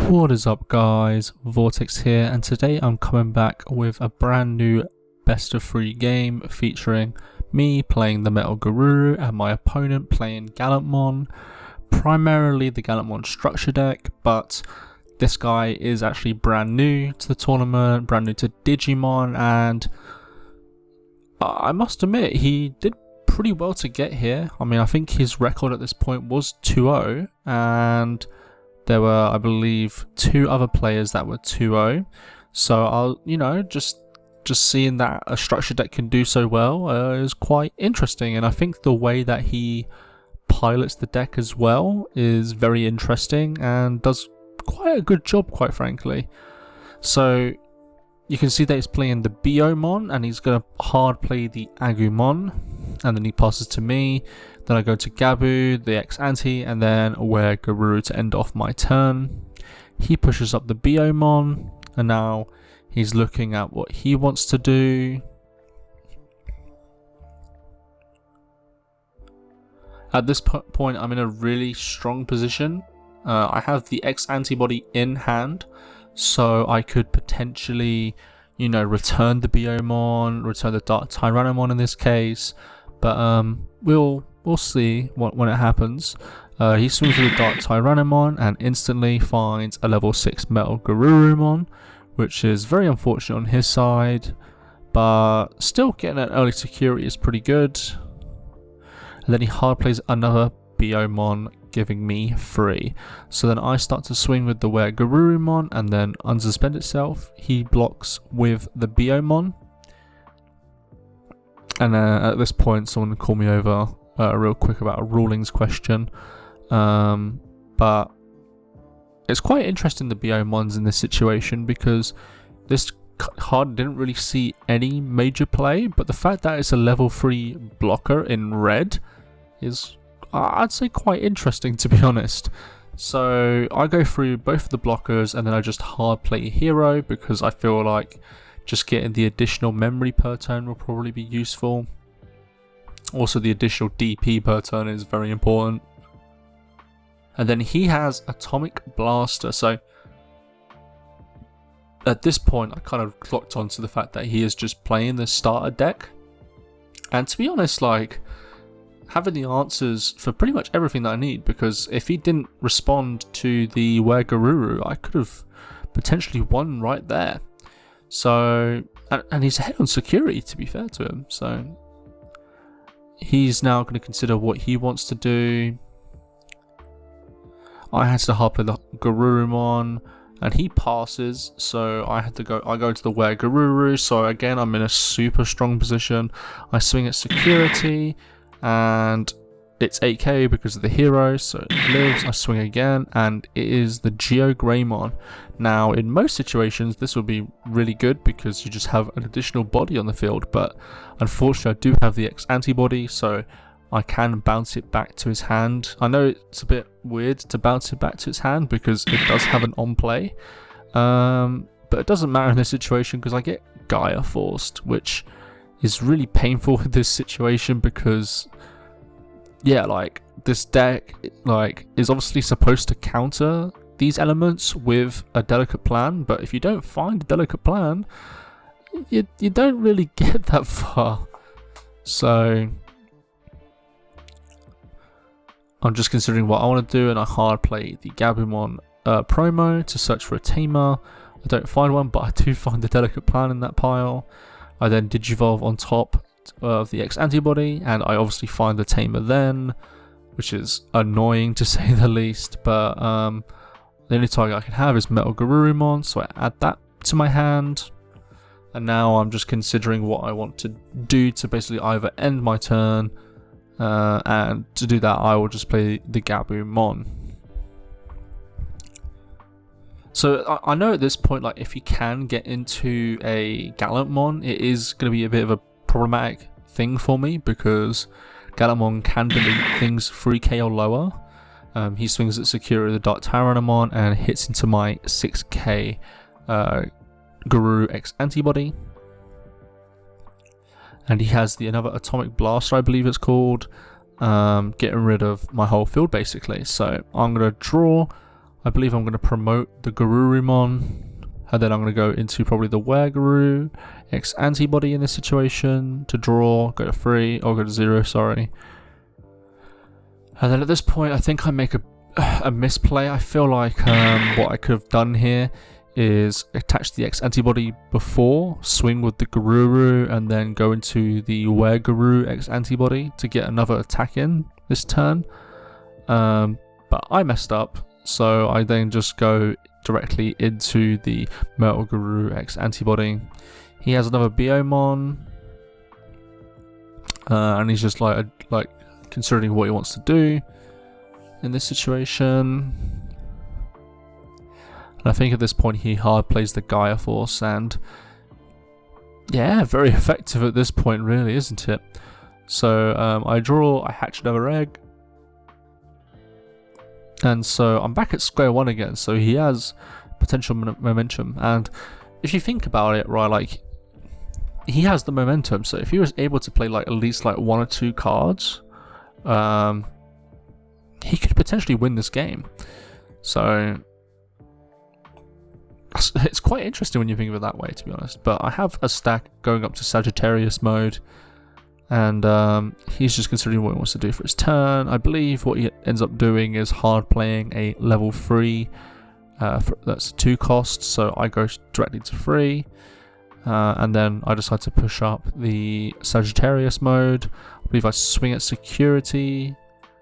What is up guys, Vortex here, and today I'm coming back with a brand new best of 3 game featuring me playing the MetalGaruru and my opponent playing Gallantmon, primarily the Gallantmon structure deck, but this guy is actually brand new to the tournament, brand new to Digimon, and I must admit he did pretty well to get here. I mean, I think his record at this point was 2-0, and there were, I believe, 2 other players that were 2-0. So I'll, just seeing that a structure deck can do so well is quite interesting, and I think the way that he pilots the deck as well is very interesting and does quite a good job, quite frankly. So you can see that he's playing the BO3, and he's going to hard play the Agumon, and then he passes to me. Then I go to Gabu, the X-Anti, and then wear Garuru to end off my turn. He pushes up the BO3, and now he's looking at what he wants to do. At this point, I'm in a really strong position. I have the X-Antibody in hand, so I could potentially, return the BO3, return the Dark Tyrannomon in this case, but we'll see when it happens. He swings with the Dark Tyrannomon and instantly finds a level 6 MetalGarurumon, which is very unfortunate on his side, but still getting an early security is pretty good. And then he hard plays another BO3, giving me 3. So then I start to swing with the Gallantmon and then unsuspend itself. He blocks with the BO3. And at this point, someone called me over real quick about a rulings question. But it's quite interesting, the BO3s in this situation, because this card didn't really see any major play, but the fact that it's a level 3 blocker in red is, I'd say, quite interesting, to be honest. So I go through both of the blockers and then I just hard play a hero, because I feel like just getting the additional memory per turn will probably be useful. Also, the additional DP per turn is very important. And then he has Atomic Blaster, so at this point I kind of clocked onto the fact that he is just playing the starter deck. And to be honest, having the answers for pretty much everything that I need, because if he didn't respond to the Garuru, I could have potentially won right there. So, and he's ahead on security, to be fair to him, so he's now going to consider what he wants to do. I had to hard play the Garurumon, and he passes, so I go to the Garuru, so again I'm in a super strong position. I swing at security, and it's 8k because of the hero, so it lives. I swing again, and it is the Geogreymon. Now, in most situations, this would be really good because you just have an additional body on the field, but unfortunately, I do have the X-Antibody, so I can bounce it back to his hand. I know it's a bit weird to bounce it back to his hand because it does have an on-play, but it doesn't matter in this situation because I get Gaia forced, which is really painful with this situation because, yeah, this deck is obviously supposed to counter these elements with a delicate plan, but if you don't find a delicate plan, you don't really get that far. So I'm just considering what I want to do, and I hard play the Gabumon promo to search for a tamer. I don't find one, but I do find the delicate plan in that pile. I then Digivolve on top of the X-Antibody, and I obviously find the tamer then, which is annoying to say the least, but the only target I can have is MetalGarurumon, so I add that to my hand, and now I'm just considering what I want to do to basically either end my turn, and to do that I will just play the Gabumon. So I know at this point, if you can get into a Gallantmon, it is going to be a bit of a problematic thing for me because Gallantmon can delete things 3k or lower. He swings at security the Dark Tyrannomon and hits into my 6k Garuru X-Antibody. And he has another Atomic Blaster, I believe it's called, getting rid of my whole field basically. So I'm going to draw. I believe I'm going to promote the Garurumon, and then I'm going to go into probably the Werguru X antibody in this situation to draw, go to 3, or go to 0, sorry. And then at this point, I think I make a misplay. I feel like what I could have done here is attach the X antibody before, swing with the Garuru, and then go into the Werguru X antibody to get another attack in this turn. But I messed up, so I then just go directly into the MetalGaruru X antibody. He has another BO3, and he's just like considering what he wants to do in this situation. And I think at this point he hard plays the Gaia Force, and yeah, very effective at this point, really, isn't it? So I hatch another egg, and so I'm back at square one again. So he has potential momentum, and if you think about it, right, like he has the momentum. So if he was able to play like at least like 1 or 2 cards, he could potentially win this game. So it's quite interesting when you think of it that way, to be honest. But I have a stack going up to Sagittarius mode, and he's just considering what he wants to do for his turn. I believe what he ends up doing is hard playing a level 3. That's 2 cost, so I go directly to 3. And then I decide to push up the Sagittarius mode. I believe I swing at security,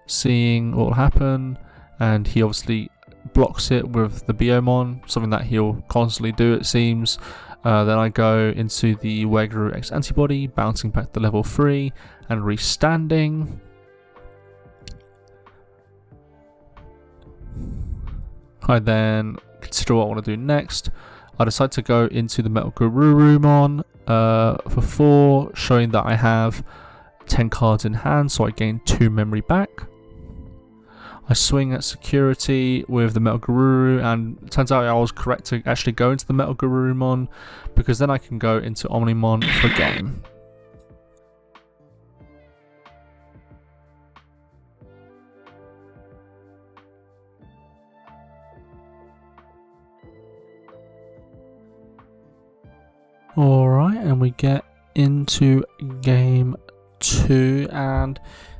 seeing what will happen, and he obviously blocks it with the BO3, something that he'll constantly do, it seems. Then I go into the Werguru X antibody, bouncing back to level 3 and restanding. I then consider what I want to do next. I decide to go into the MetalGarurumon for 4, showing that I have 10 cards in hand, so I gain 2 memory back. I swing at security with the MetalGaruru, and it turns out I was correct to actually go into the MetalGarurumon, because then I can go into Omnimon for game. Alright, and we get into game 2, and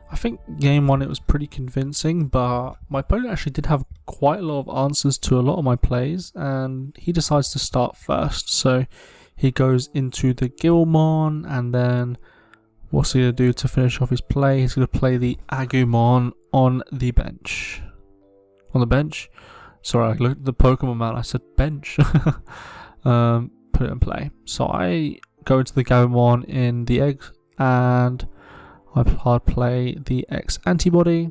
I think game 1 it was pretty convincing, but my opponent actually did have quite a lot of answers to a lot of my plays, and he decides to start first. So he goes into the Gallantmon, and then what's he going to do to finish off his play? He's going to play the Agumon on the bench. On the bench? Sorry, I looked at the Pokemon man, I said bench. Put it in play. So I go into the Gallantmon in the egg, and I hard play the X antibody,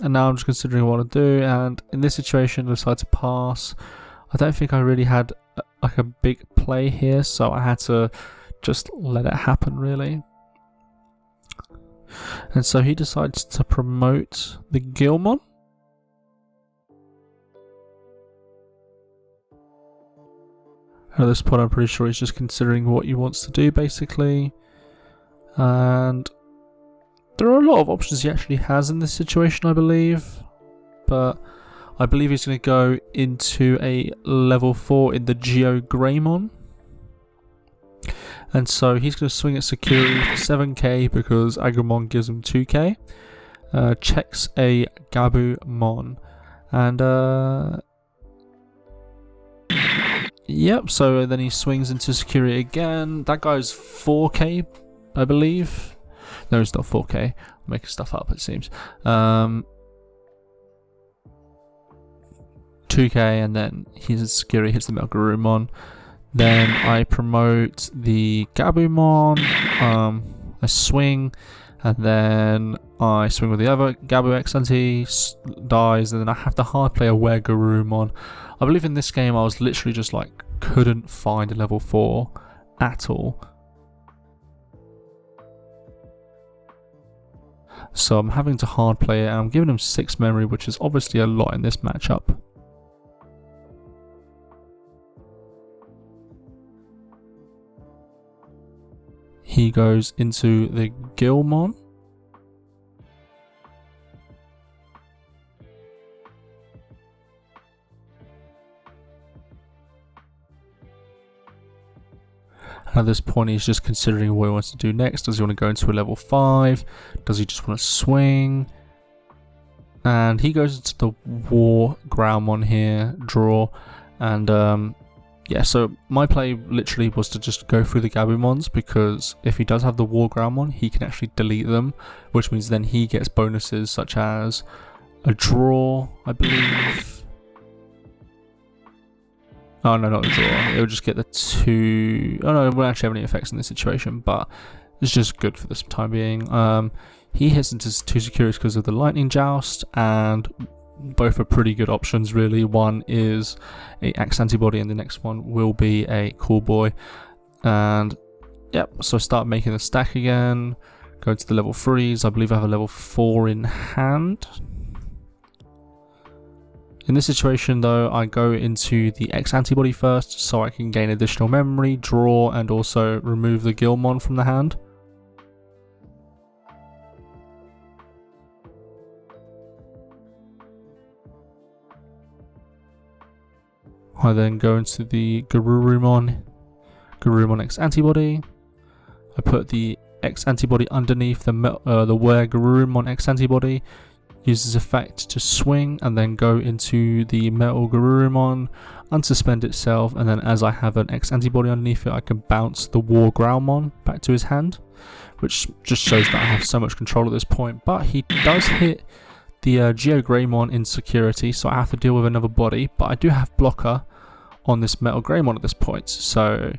and now I'm just considering what to do. And in this situation, I decide to pass. I don't think I really had like a big play here, so I had to just let it happen, really. And so he decides to promote the Gallantmon. At this point, I'm pretty sure he's just considering what he wants to do, basically. And there are a lot of options he actually has in this situation, I believe. But I believe he's going to go into a level 4 in the GeoGreymon. And so he's going to swing at security for 7k because Agumon gives him 2k. Checks a Gabumon. And yep, so then he swings into security again. That guy's 4k, I believe. No, it's not 4k. I'm making stuff up, it seems. 2k, and then his security hits the MetalGarurumon. Then I promote the Gabumon. I swing, and then I swing with the other Gabu X anti, dies, and then I have to hard play a Wergurumon. I believe in this game I was literally just like couldn't find a level 4 at all. So I'm having to hard play it, and I'm giving him 6 memory, which is obviously a lot in this matchup. He goes into the Gallantmon. And at this point he's just considering what he wants to do next. Does he want to go into a level 5? Does he just want to swing? And he goes into the War Gallantmon here, draw, and yeah, so my play literally was to just go through the Gabumons, because if he does have the War Gallantmon, he can actually delete them, which means then he gets bonuses such as a draw, I believe. Oh no, not a draw. It will just get the 2. Oh no, it won't actually have any effects in this situation, but it's just good for this time being. He hits into 2 securities because of the Lightning Joust, and both are pretty good options really. One is a X antibody and the next one will be a Cool Boy. And yep, so I start making the stack again, go to the level 3s. I believe I have a level 4 in hand. In this situation though, I go into the X antibody first so I can gain additional memory, draw, and also remove the Gallantmon from the hand. I then go into the Gallantmon X antibody. I put the X antibody underneath the Were Gallantmon X antibody. Use this effect to swing and then go into the MetalGarurumon, unsuspend itself, and then as I have an X antibody underneath it, I can bounce the War Gallantmon back to his hand, which just shows that I have so much control at this point. But he does hit the Geogreymon in security, so I have to deal with another body, but I do have blocker on this MetalGarurumon at this point, so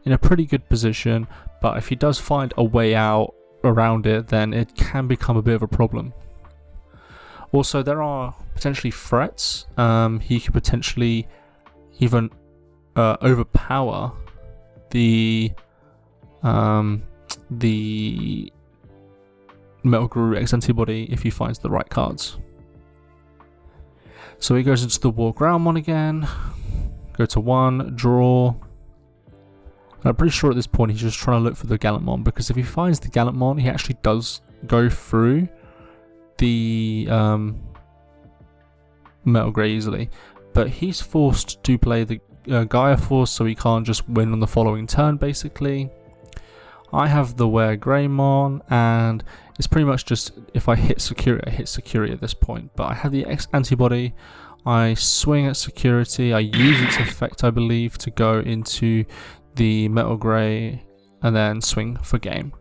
in a pretty good position. But if he does find a way out around it, then it can become a bit of a problem. Also, there are potentially threats. He could potentially even overpower the MetalGarurumon X antibody if he finds the right cards. So he goes into the War Gallantmon again. Go to 1, draw. And I'm pretty sure at this point he's just trying to look for the Gallantmon, because if he finds the Gallantmon, he actually does go through the Metal Grey easily. But he's forced to play the Gaia Force, so he can't just win on the following turn basically. I have the Were Greymon, and it's pretty much just if I hit security, I hit security at this point. But I have the X antibody. I swing at security, I use its effect I believe to go into the Metal Grey and then swing for game.